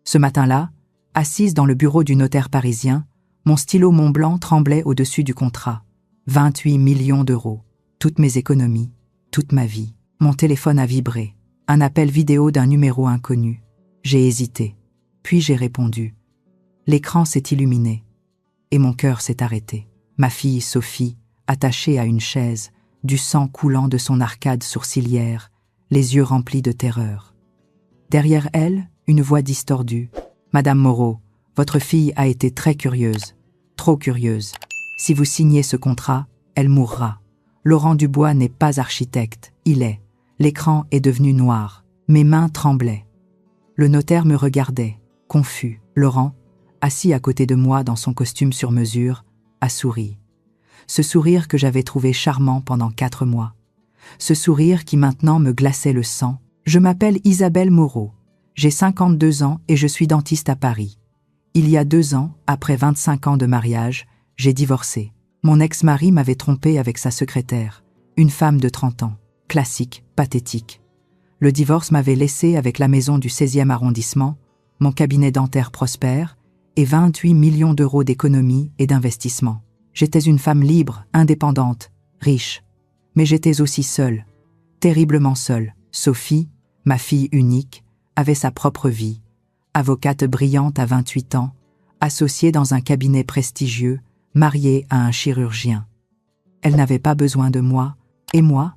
Ce matin-là, assise dans le bureau du notaire parisien, mon stylo Montblanc tremblait au-dessus du contrat. 28 millions d'euros. Toutes mes économies, toute ma vie. Mon téléphone a vibré. Un appel vidéo d'un numéro inconnu. J'ai hésité. Puis j'ai répondu. L'écran s'est illuminé. Et mon cœur s'est arrêté. Ma fille Sophie, attachée à une chaise, du sang coulant de son arcade sourcilière, les yeux remplis de terreur. Derrière elle, une voix distordue. « Madame Moreau, votre fille a été très curieuse, trop curieuse. Si vous signez ce contrat, elle mourra. Laurent Dubois n'est pas architecte, il est. L'écran est devenu noir. Mes mains tremblaient. Le notaire me regardait, confus. Laurent, assis à côté de moi dans son costume sur mesure, a souri. Ce sourire que j'avais trouvé charmant pendant 4 mois. Ce sourire qui maintenant me glaçait le sang. Je m'appelle Isabelle Moreau. J'ai 52 ans et je suis dentiste à Paris. Il y a 2 ans, après 25 ans de mariage, j'ai divorcé. Mon ex-mari m'avait trompé avec sa secrétaire, une femme de 30 ans, classique, pathétique. Le divorce m'avait laissé avec la maison du 16e arrondissement, mon cabinet dentaire prospère et 28 millions d'euros d'économies et d'investissements. J'étais une femme libre, indépendante, riche. Mais j'étais aussi seule, terriblement seule. Sophie, ma fille unique, avait sa propre vie, avocate brillante à 28 ans, associée dans un cabinet prestigieux, mariée à un chirurgien. Elle n'avait pas besoin de moi, et moi,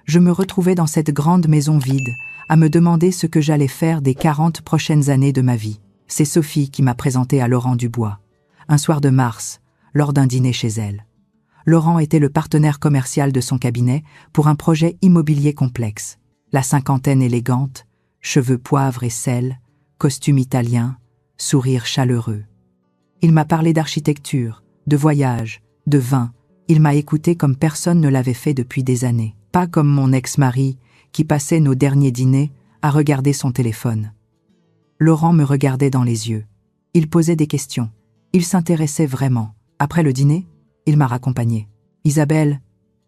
je me retrouvais dans cette grande maison vide, à me demander ce que j'allais faire des 40 prochaines années de ma vie. C'est Sophie qui m'a présenté à Laurent Dubois, un soir de mars, lors d'un dîner chez elle. Laurent était le partenaire commercial de son cabinet pour un projet immobilier complexe. La cinquantaine élégante, cheveux poivre et sel, costume italien, sourire chaleureux. Il m'a parlé d'architecture, de voyage, de vin. Il m'a écouté comme personne ne l'avait fait depuis des années. Pas comme mon ex-mari, qui passait nos derniers dîners à regarder son téléphone. Laurent me regardait dans les yeux. Il posait des questions. Il s'intéressait vraiment. Après le dîner, il m'a raccompagnée. « Isabelle,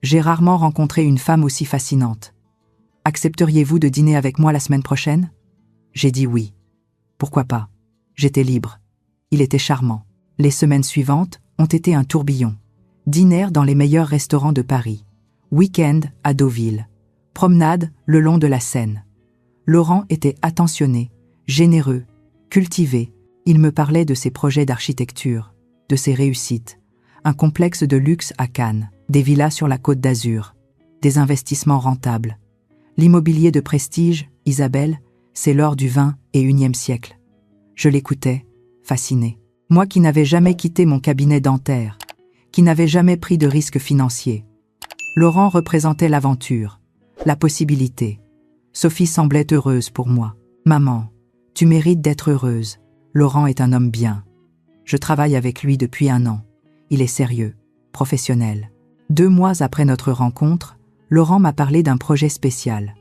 j'ai rarement rencontré une femme aussi fascinante. Accepteriez-vous de dîner avec moi la semaine prochaine ?» J'ai dit oui. Pourquoi pas? J'étais libre. Il était charmant. Les semaines suivantes ont été un tourbillon. Dîner dans les meilleurs restaurants de Paris. Week-end à Deauville. Promenade le long de la Seine. Laurent était attentionné, généreux, cultivé. Il me parlait de ses projets d'architecture, de ses réussites. Un complexe de luxe à Cannes, des villas sur la Côte d'Azur, des investissements rentables. L'immobilier de prestige, Isabelle, c'est l'or du 21e siècle. Je l'écoutais, fasciné. Moi qui n'avais jamais quitté mon cabinet dentaire, qui n'avais jamais pris de risques financiers. Laurent représentait l'aventure, la possibilité. Sophie semblait heureuse pour moi. « Maman, tu mérites d'être heureuse. Laurent est un homme bien. Je travaille avec lui depuis 1 an. Il est sérieux, professionnel. » 2 mois après notre rencontre, Laurent m'a parlé d'un projet spécial.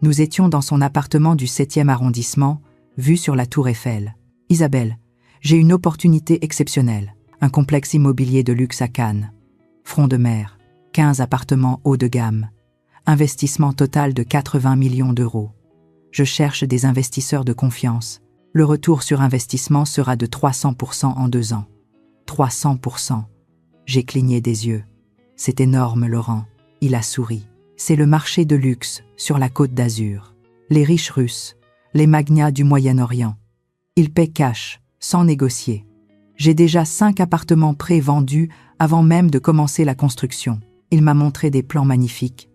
Nous étions dans son appartement du 7e arrondissement, vue sur la Tour Eiffel. « Isabelle, j'ai une opportunité exceptionnelle. Un complexe immobilier de luxe à Cannes. Front de mer, 15 appartements haut de gamme. Investissement total de 80 millions d'euros. Je cherche des investisseurs de confiance. Le retour sur investissement sera de 300% en 2 ans. 300%. J'ai cligné des yeux. C'est énorme, Laurent. Il a souri. C'est le marché de luxe sur la Côte d'Azur. Les riches russes, les magnats du Moyen-Orient. Ils paient cash, sans négocier. J'ai déjà 5 appartements pré-vendus avant même de commencer la construction. Il m'a montré des plans magnifiques,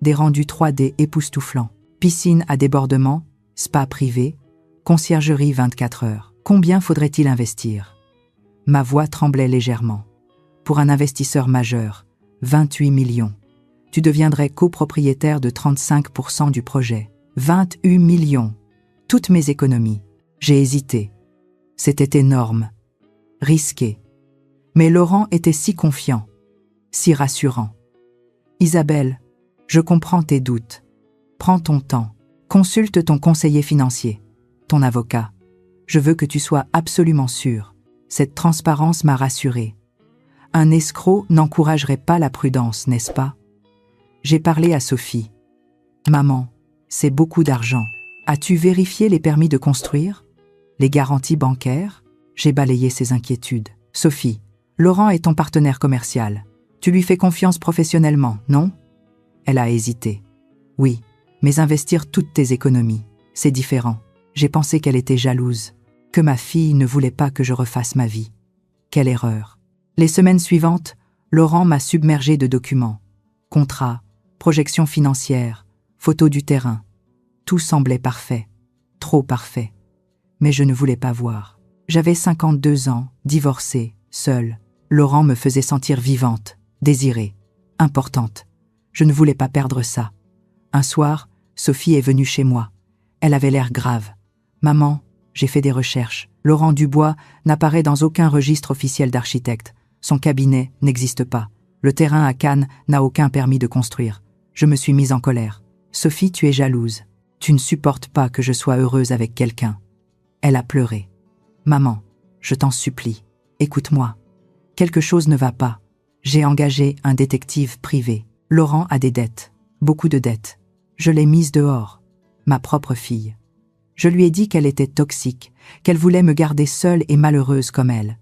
des rendus 3D époustouflants, piscine à débordement, spa privé, conciergerie 24 heures. Combien faudrait-il investir? Ma voix tremblait légèrement. Pour un investisseur majeur, 28 millions. Tu deviendrais copropriétaire de 35% du projet. 28 millions. Toutes mes économies. J'ai hésité. C'était énorme. Risqué. Mais Laurent était si confiant, si rassurant. Isabelle, je comprends tes doutes. Prends ton temps. Consulte ton conseiller financier, ton avocat. Je veux que tu sois absolument sûre. Cette transparence m'a rassurée. Un escroc n'encouragerait pas la prudence, n'est-ce pas? J'ai parlé à Sophie. Maman, c'est beaucoup d'argent. As-tu vérifié les permis de construire? Les garanties bancaires? J'ai balayé ses inquiétudes. Sophie, Laurent est ton partenaire commercial. Tu lui fais confiance professionnellement, non? Elle a hésité. Oui, mais investir toutes tes économies, c'est différent. J'ai pensé qu'elle était jalouse, que ma fille ne voulait pas que je refasse ma vie. Quelle erreur. Les semaines suivantes, Laurent m'a submergé de documents. Contrats, projections financières, photos du terrain. Tout semblait parfait, trop parfait. Mais je ne voulais pas voir. J'avais 52 ans, divorcée, seule. Laurent me faisait sentir vivante, désirée, importante. Je ne voulais pas perdre ça. Un soir, Sophie est venue chez moi. Elle avait l'air grave. « Maman, j'ai fait des recherches. Laurent Dubois n'apparaît dans aucun registre officiel d'architecte. Son cabinet n'existe pas. Le terrain à Cannes n'a aucun permis de construire. » Je me suis mise en colère. « Sophie, tu es jalouse. Tu ne supportes pas que je sois heureuse avec quelqu'un. » Elle a pleuré. « Maman, je t'en supplie, écoute-moi. Quelque chose ne va pas. J'ai engagé un détective privé. Laurent a des dettes, beaucoup de dettes. Je l'ai mise dehors, ma propre fille. Je lui ai dit qu'elle était toxique, qu'elle voulait me garder seule et malheureuse comme elle.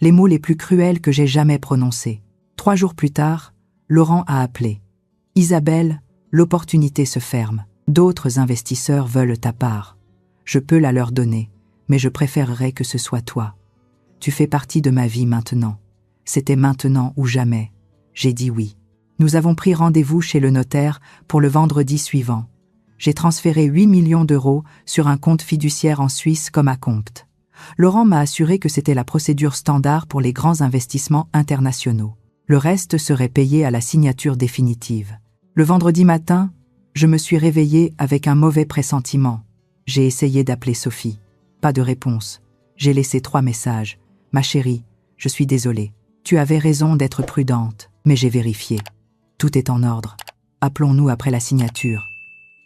Les mots les plus cruels que j'ai jamais prononcés. 3 jours plus tard, Laurent a appelé. « Isabelle, l'opportunité se ferme. D'autres investisseurs veulent ta part. Je peux la leur donner, mais je préférerais que ce soit toi. Tu fais partie de ma vie maintenant. C'était maintenant ou jamais. » J'ai dit oui. Nous avons pris rendez-vous chez le notaire pour le vendredi suivant. J'ai transféré 8 millions d'euros sur un compte fiduciaire en Suisse comme à compte. Laurent m'a assuré que c'était la procédure standard pour les grands investissements internationaux. Le reste serait payé à la signature définitive. Le vendredi matin, je me suis réveillée avec un mauvais pressentiment. J'ai essayé d'appeler Sophie. Pas de réponse. J'ai laissé 3 messages. « Ma chérie, je suis désolée. Tu avais raison d'être prudente, mais j'ai vérifié. Tout est en ordre. Appelons-nous après la signature. »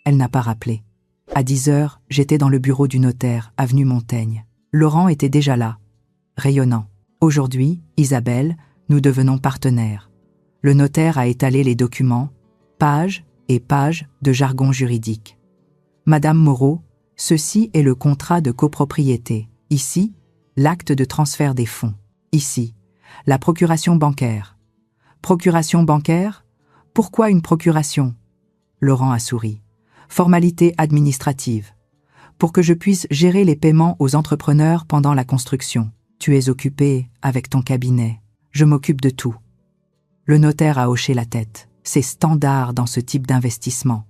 Elle n'a pas rappelé. À 10 heures, j'étais dans le bureau du notaire, avenue Montaigne. Laurent était déjà là, rayonnant. Aujourd'hui, Isabelle, nous devenons partenaires. Le notaire a étalé les documents, pages et pages de jargon juridique. Madame Moreau, ceci est le contrat de copropriété. Ici, l'acte de transfert des fonds. Ici, la procuration bancaire. Procuration bancaire? Pourquoi une procuration? Laurent a souri. Formalité administrative. Pour que je puisse gérer les paiements aux entrepreneurs pendant la construction. Tu es occupé avec ton cabinet. Je m'occupe de tout. Le notaire a hoché la tête. C'est standard dans ce type d'investissement.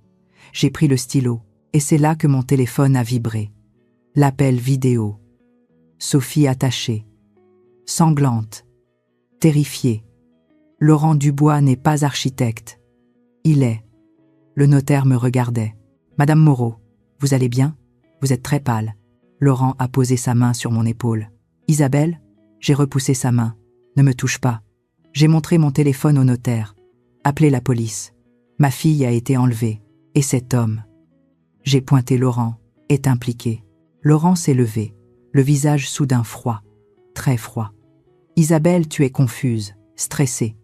J'ai pris le stylo, et c'est là que mon téléphone a vibré. L'appel vidéo. Sophie attachée. Sanglante. Terrifiée. Laurent Dubois n'est pas architecte. Il est. Le notaire me regardait. « Madame Moreau, vous allez bien? Vous êtes très pâle. » Laurent a posé sa main sur mon épaule. « Isabelle ?» J'ai repoussé sa main. « Ne me touche pas. » J'ai montré mon téléphone au notaire. « Appelez la police. Ma fille a été enlevée. Et cet homme. » J'ai pointé Laurent. « Est impliqué. » Laurent s'est levé, le visage soudain froid. Très froid. « Isabelle, tu es confuse, stressée.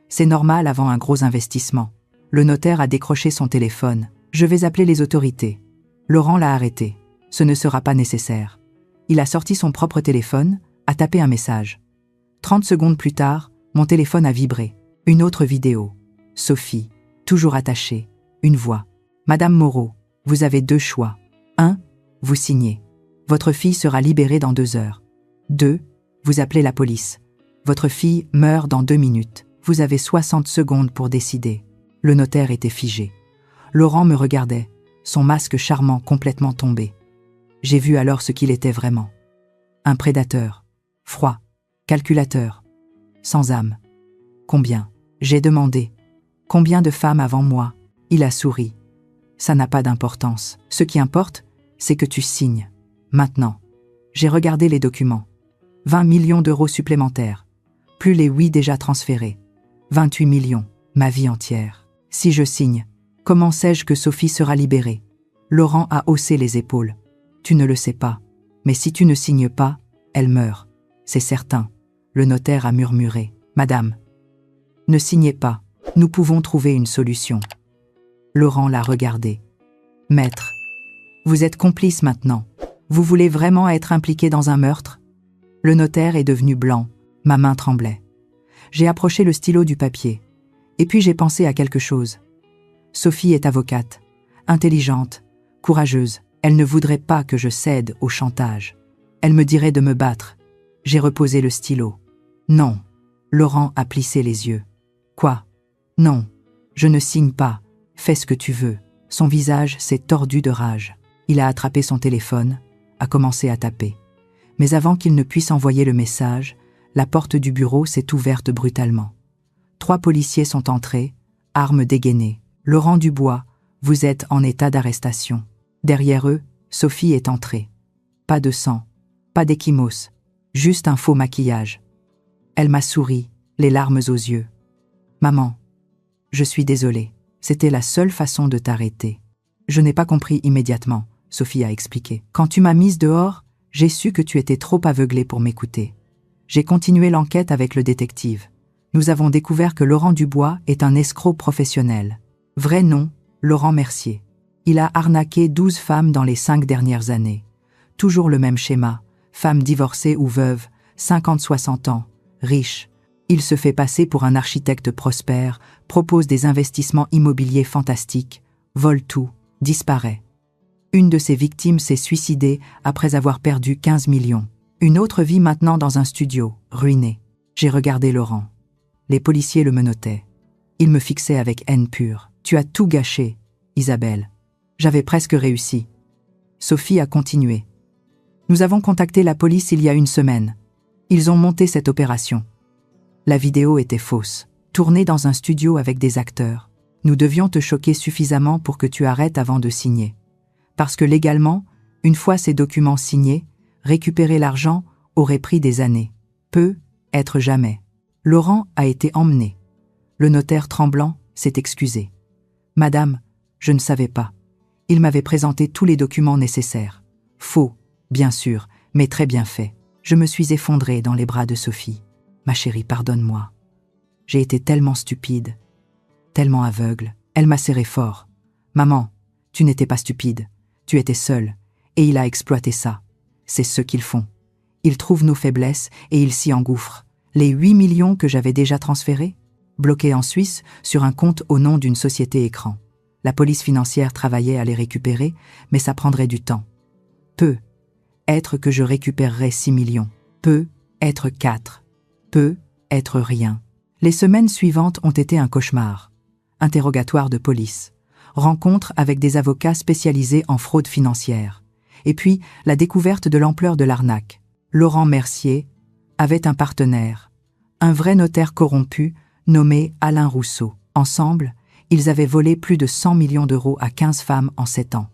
C'est normal avant un gros investissement. » Le notaire a décroché son téléphone. « Je vais appeler les autorités. » Laurent l'a arrêté. « Ce ne sera pas nécessaire. » Il a sorti son propre téléphone, a tapé un message. 30 secondes plus tard, mon téléphone a vibré. Une autre vidéo. Sophie, toujours attachée. Une voix. « Madame Moreau, vous avez 2 choix. 1. Vous signez. Votre fille sera libérée dans 2 heures. 2. Vous appelez la police. Votre fille meurt dans 2 minutes. Vous avez 60 secondes pour décider. » Le notaire était figé. Laurent me regardait, son masque charmant complètement tombé. J'ai vu alors ce qu'il était vraiment. Un prédateur. Froid. Calculateur. Sans âme. Combien? J'ai demandé. Combien de femmes avant moi? Il a souri. Ça n'a pas d'importance. Ce qui importe, c'est que tu signes. Maintenant. J'ai regardé les documents. 20 millions d'euros supplémentaires. Plus les 8 déjà transférés. 28 millions. Ma vie entière. Si je signe, comment sais-je que Sophie sera libérée? Laurent a haussé les épaules. Tu ne le sais pas. Mais si tu ne signes pas, elle meurt. C'est certain. Le notaire a murmuré. Madame. Ne signez pas. Nous pouvons trouver une solution. Laurent l'a regardé. Maître. Vous êtes complice maintenant. Vous voulez vraiment être impliqué dans un meurtre? Le notaire est devenu blanc, ma main tremblait. J'ai approché le stylo du papier. Et puis j'ai pensé à quelque chose. Sophie est avocate, intelligente, courageuse. Elle ne voudrait pas que je cède au chantage. Elle me dirait de me battre. J'ai reposé le stylo. Non. Laurent a plissé les yeux. Quoi? Non. Je ne signe pas. Fais ce que tu veux. Son visage s'est tordu de rage. Il a attrapé son téléphone, a commencé à taper. Mais avant qu'il ne puisse envoyer le message, la porte du bureau s'est ouverte brutalement. 3 policiers sont entrés, armes dégainées. Laurent Dubois, vous êtes en état d'arrestation. Derrière eux, Sophie est entrée. Pas de sang, pas d'échymose, juste un faux maquillage. Elle m'a souri, les larmes aux yeux. Maman, je suis désolée, c'était la seule façon de t'arrêter. Je n'ai pas compris immédiatement, Sophie a expliqué. Quand tu m'as mise dehors, j'ai su que tu étais trop aveuglée pour m'écouter. J'ai continué l'enquête avec le détective. Nous avons découvert que Laurent Dubois est un escroc professionnel. Vrai nom, Laurent Mercier. Il a arnaqué 12 femmes dans les 5 dernières années. Toujours le même schéma, femme divorcée ou veuve, 50-60 ans, riche. Il se fait passer pour un architecte prospère, propose des investissements immobiliers fantastiques, vole tout, disparaît. Une de ses victimes s'est suicidée après avoir perdu 15 millions. Une autre vit maintenant dans un studio, ruiné. J'ai regardé Laurent. Les policiers le menottaient. Il me fixait avec haine pure. Tu as tout gâché, Isabelle. J'avais presque réussi. Sophie a continué. Nous avons contacté la police il y a 1 semaine. Ils ont monté cette opération. La vidéo était fausse, tournée dans un studio avec des acteurs. Nous devions te choquer suffisamment pour que tu arrêtes avant de signer. Parce que légalement, une fois ces documents signés, récupérer l'argent aurait pris des années. Peut être jamais. Laurent a été emmené. Le notaire tremblant s'est excusé. Madame, je ne savais pas. Il m'avait présenté tous les documents nécessaires. Faux, bien sûr, mais très bien fait. Je me suis effondrée dans les bras de Sophie. Ma chérie, pardonne-moi. J'ai été tellement stupide, tellement aveugle. Elle m'a serré fort. Maman, tu n'étais pas stupide. Tu étais seule. Et il a exploité ça. C'est ce qu'ils font. Ils trouvent nos faiblesses et ils s'y engouffrent. Les 8 millions que j'avais déjà transférés, bloqués en Suisse sur un compte au nom d'une société écran. La police financière travaillait à les récupérer, mais ça prendrait du temps. Peut être que je récupérerai 6 millions. Peut être 4. Peut être rien. Les semaines suivantes ont été un cauchemar. Interrogatoire de police. Rencontre avec des avocats spécialisés en fraude financière. Et puis, la découverte de l'ampleur de l'arnaque. Laurent Mercier avait un partenaire, un vrai notaire corrompu nommé Alain Rousseau. Ensemble, ils avaient volé plus de 100 millions d'euros à 15 femmes en 7 ans.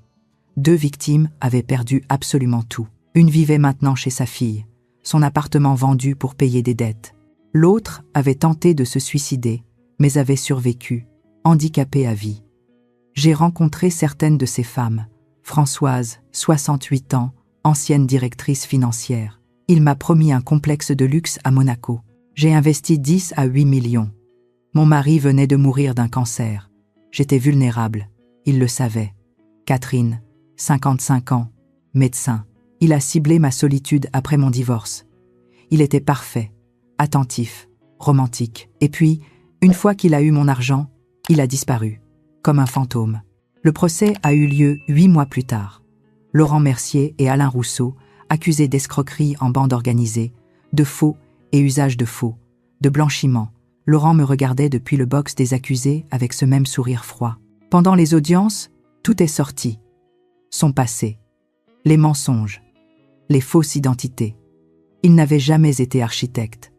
2 victimes avaient perdu absolument tout. Une vivait maintenant chez sa fille, son appartement vendu pour payer des dettes. L'autre avait tenté de se suicider, mais avait survécu, handicapée à vie. J'ai rencontré certaines de ces femmes. Françoise, 68 ans, ancienne directrice financière. Il m'a promis un complexe de luxe à Monaco. J'ai investi 10 à 8 millions. Mon mari venait de mourir d'un cancer. J'étais vulnérable. Il le savait. Catherine, 55 ans, médecin. Il a ciblé ma solitude après mon divorce. Il était parfait, attentif, romantique. Et puis, une fois qu'il a eu mon argent, il a disparu, comme un fantôme. Le procès a eu lieu 8 mois plus tard. Laurent Mercier et Alain Rousseau, accusés d'escroquerie en bande organisée, de faux et usage de faux, de blanchiment. Laurent me regardait depuis le box des accusés avec ce même sourire froid. Pendant les audiences, tout est sorti. Son passé, les mensonges, les fausses identités. Il n'avait jamais été architecte.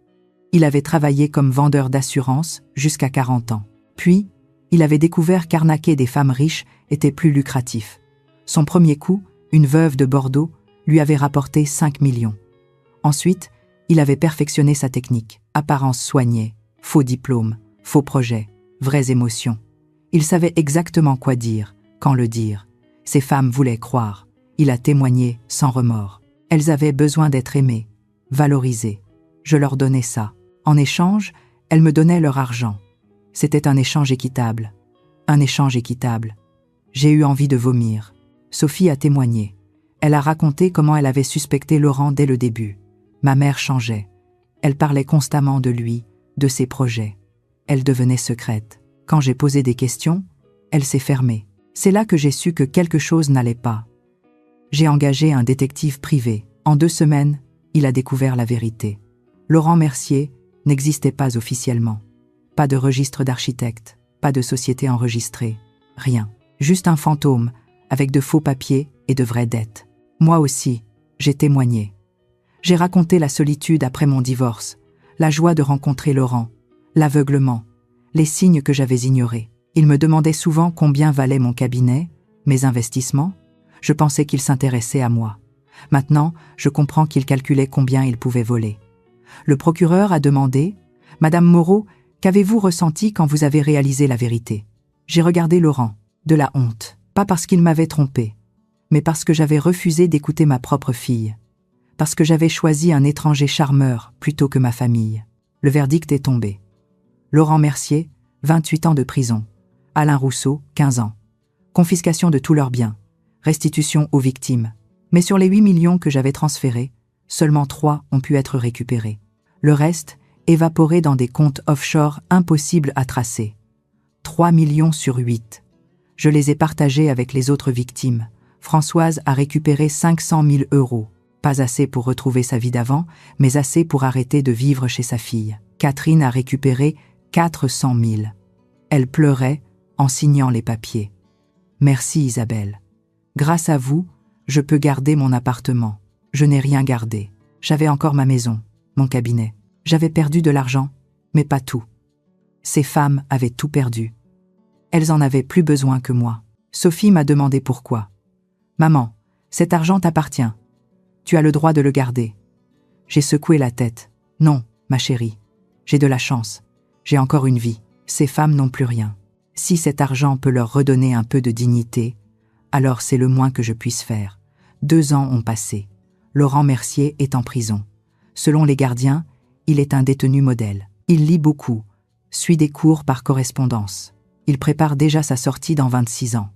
Il avait travaillé comme vendeur d'assurance jusqu'à 40 ans. Puis, il avait découvert qu'arnaquer des femmes riches était plus lucratif. Son premier coup, une veuve de Bordeaux, lui avait rapporté 5 millions. Ensuite, il avait perfectionné sa technique. Apparence soignée, faux diplôme, faux projet, vraies émotions. Il savait exactement quoi dire, quand le dire. Ces femmes voulaient croire. Il a témoigné sans remords. Elles avaient besoin d'être aimées, valorisées. Je leur donnais ça. En échange, elles me donnaient leur argent. C'était un échange équitable. Un échange équitable. J'ai eu envie de vomir. Sophie a témoigné. Elle a raconté comment elle avait suspecté Laurent dès le début. Ma mère changeait. Elle parlait constamment de lui, de ses projets. Elle devenait secrète. Quand j'ai posé des questions, elle s'est fermée. C'est là que j'ai su que quelque chose n'allait pas. J'ai engagé un détective privé. En 2 semaines, il a découvert la vérité. Laurent Mercier n'existait pas officiellement. Pas de registre d'architecte, pas de société enregistrée, rien. Juste un fantôme, avec de faux papiers et de vraies dettes. Moi aussi, j'ai témoigné. J'ai raconté la solitude après mon divorce, la joie de rencontrer Laurent, l'aveuglement, les signes que j'avais ignorés. Il me demandait souvent combien valait mon cabinet, mes investissements. Je pensais qu'il s'intéressait à moi. Maintenant, je comprends qu'il calculait combien il pouvait voler. Le procureur a demandé « Madame Moreau, qu'avez-vous ressenti quand vous avez réalisé la vérité ?» J'ai regardé Laurent, de la honte, pas parce qu'il m'avait trompé, mais parce que j'avais refusé d'écouter ma propre fille, parce que j'avais choisi un étranger charmeur plutôt que ma famille. Le verdict est tombé. Laurent Mercier, 28 ans de prison. Alain Rousseau, 15 ans. Confiscation de tous leurs biens. Restitution aux victimes. Mais sur les 8 millions que j'avais transférés, seulement 3 ont pu être récupérés. Le reste, évaporé dans des comptes offshore impossibles à tracer. 3 millions sur 8. Je les ai partagés avec les autres victimes. Françoise a récupéré 500 000 €. Pas assez pour retrouver sa vie d'avant, mais assez pour arrêter de vivre chez sa fille. Catherine a récupéré 400 000. Elle pleurait en signant les papiers. Merci Isabelle. Grâce à vous, je peux garder mon appartement. Je n'ai rien gardé. J'avais encore ma maison, mon cabinet. J'avais perdu de l'argent, mais pas tout. Ces femmes avaient tout perdu. Elles en avaient plus besoin que moi. Sophie m'a demandé pourquoi. « Maman, cet argent t'appartient. Tu as le droit de le garder. » J'ai secoué la tête. « Non, ma chérie. J'ai de la chance. J'ai encore une vie. Ces femmes n'ont plus rien. Si cet argent peut leur redonner un peu de dignité, alors c'est le moins que je puisse faire. 2 ans ont passé. Laurent Mercier est en prison. Selon les gardiens, il est un détenu modèle. Il lit beaucoup, suit des cours par correspondance. Il prépare déjà sa sortie dans 26 ans.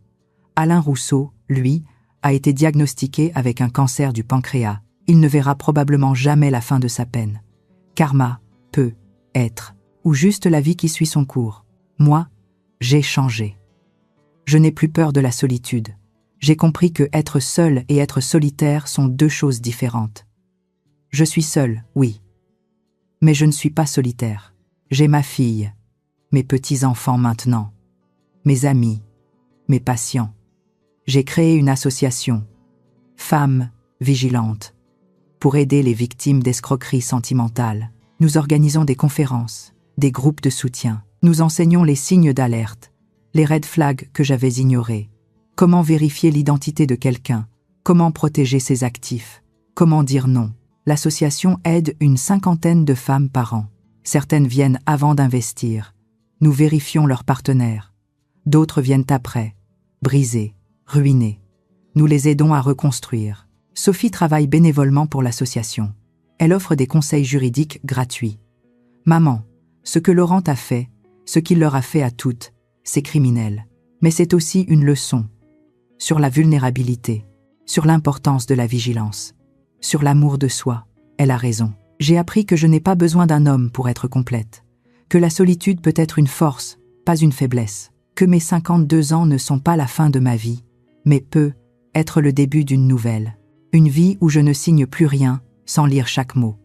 Alain Rousseau, lui, a été diagnostiqué avec un cancer du pancréas. Il ne verra probablement jamais la fin de sa peine. Karma peut être, ou juste la vie qui suit son cours. Moi, j'ai changé. Je n'ai plus peur de la solitude. J'ai compris que être seul et être solitaire sont 2 choses différentes. Je suis seul, oui. Mais je ne suis pas solitaire. J'ai ma fille, mes petits-enfants maintenant, mes amis, mes patients. J'ai créé une association, Femmes Vigilantes, pour aider les victimes d'escroqueries sentimentales. Nous organisons des conférences, des groupes de soutien. Nous enseignons les signes d'alerte, les red flags que j'avais ignorés. Comment vérifier l'identité de quelqu'un, comment protéger ses actifs, comment dire non. L'association aide une 50aine de femmes par an. Certaines viennent avant d'investir. Nous vérifions leurs partenaires. D'autres viennent après, brisées, ruinées. Nous les aidons à reconstruire. Sophie travaille bénévolement pour l'association. Elle offre des conseils juridiques gratuits. Maman, ce que Laurent a fait, ce qu'il leur a fait à toutes, c'est criminel. Mais c'est aussi une leçon sur la vulnérabilité, sur l'importance de la vigilance, sur l'amour de soi. Elle a raison. J'ai appris que je n'ai pas besoin d'un homme pour être complète, que la solitude peut être une force, pas une faiblesse, que mes 52 ans ne sont pas la fin de ma vie, mais peut être le début d'une nouvelle, une vie où je ne signe plus rien sans lire chaque mot,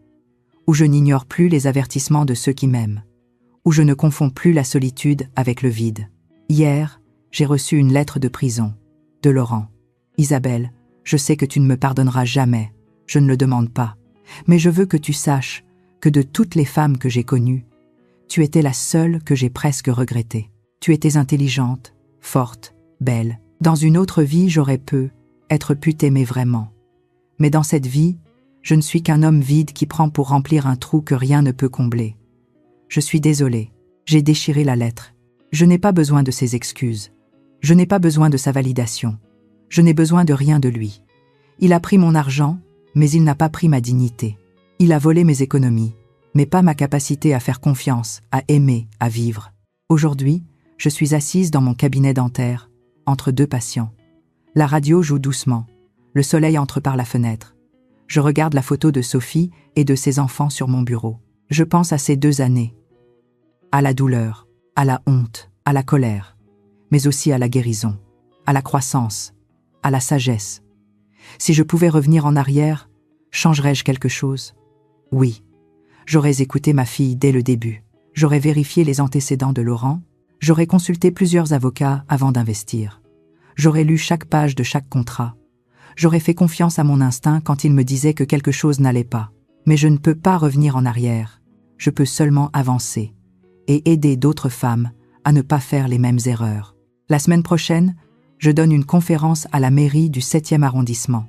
où je n'ignore plus les avertissements de ceux qui m'aiment, où je ne confonds plus la solitude avec le vide. Hier, j'ai reçu une lettre de prison, de Laurent. Isabelle, je sais que tu ne me pardonneras jamais, je ne le demande pas, mais je veux que tu saches que de toutes les femmes que j'ai connues, tu étais la seule que j'ai presque regrettée. Tu étais intelligente, forte, belle. Dans une autre vie, j'aurais être pu t'aimer vraiment. Mais dans cette vie, je ne suis qu'un homme vide qui prend pour remplir un trou que rien ne peut combler. Je suis désolée, j'ai déchiré la lettre. Je n'ai pas besoin de ses excuses. Je n'ai pas besoin de sa validation. Je n'ai besoin de rien de lui. Il a pris mon argent, mais il n'a pas pris ma dignité. Il a volé mes économies, mais pas ma capacité à faire confiance, à aimer, à vivre. Aujourd'hui, je suis assise dans mon cabinet dentaire, entre 2 patients. La radio joue doucement. Le soleil entre par la fenêtre. Je regarde la photo de Sophie et de ses enfants sur mon bureau. Je pense à ces 2 années. À la douleur, à la honte, à la colère, mais aussi à la guérison, à la croissance, à la sagesse. Si je pouvais revenir en arrière, changerais-je quelque chose? Oui. J'aurais écouté ma fille dès le début. J'aurais vérifié les antécédents de Laurent. J'aurais consulté plusieurs avocats avant d'investir. J'aurais lu chaque page de chaque contrat. J'aurais fait confiance à mon instinct quand il me disait que quelque chose n'allait pas. Mais je ne peux pas revenir en arrière. Je peux seulement avancer et aider d'autres femmes à ne pas faire les mêmes erreurs. La semaine prochaine, je donne une conférence à la mairie du 7e arrondissement.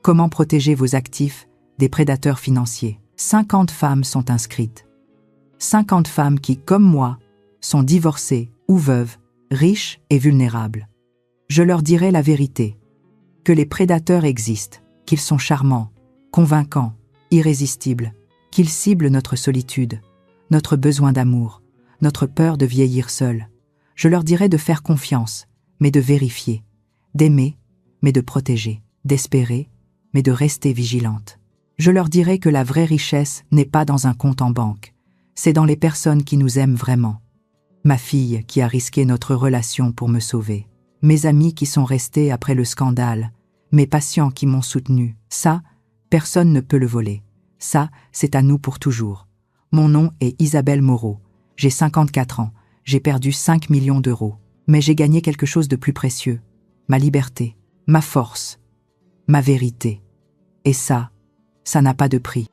Comment protéger vos actifs des prédateurs financiers? 50 femmes sont inscrites. 50 femmes qui, comme moi, sont divorcées ou veuves, riches et vulnérables. Je leur dirai la vérité, que les prédateurs existent, qu'ils sont charmants, convaincants, irrésistibles, qu'ils ciblent notre solitude, notre besoin d'amour, notre peur de vieillir seul. Je leur dirai de faire confiance, mais de vérifier, d'aimer, mais de protéger, d'espérer, mais de rester vigilante. Je leur dirai que la vraie richesse n'est pas dans un compte en banque, c'est dans les personnes qui nous aiment vraiment. Ma fille qui a risqué notre relation pour me sauver. Mes amis qui sont restés après le scandale. Mes patients qui m'ont soutenu. Ça, personne ne peut le voler. Ça, c'est à nous pour toujours. Mon nom est Isabelle Moreau. J'ai 54 ans. J'ai perdu 5 millions d'euros. Mais j'ai gagné quelque chose de plus précieux. Ma liberté, ma force, ma vérité. Et ça n'a pas de prix.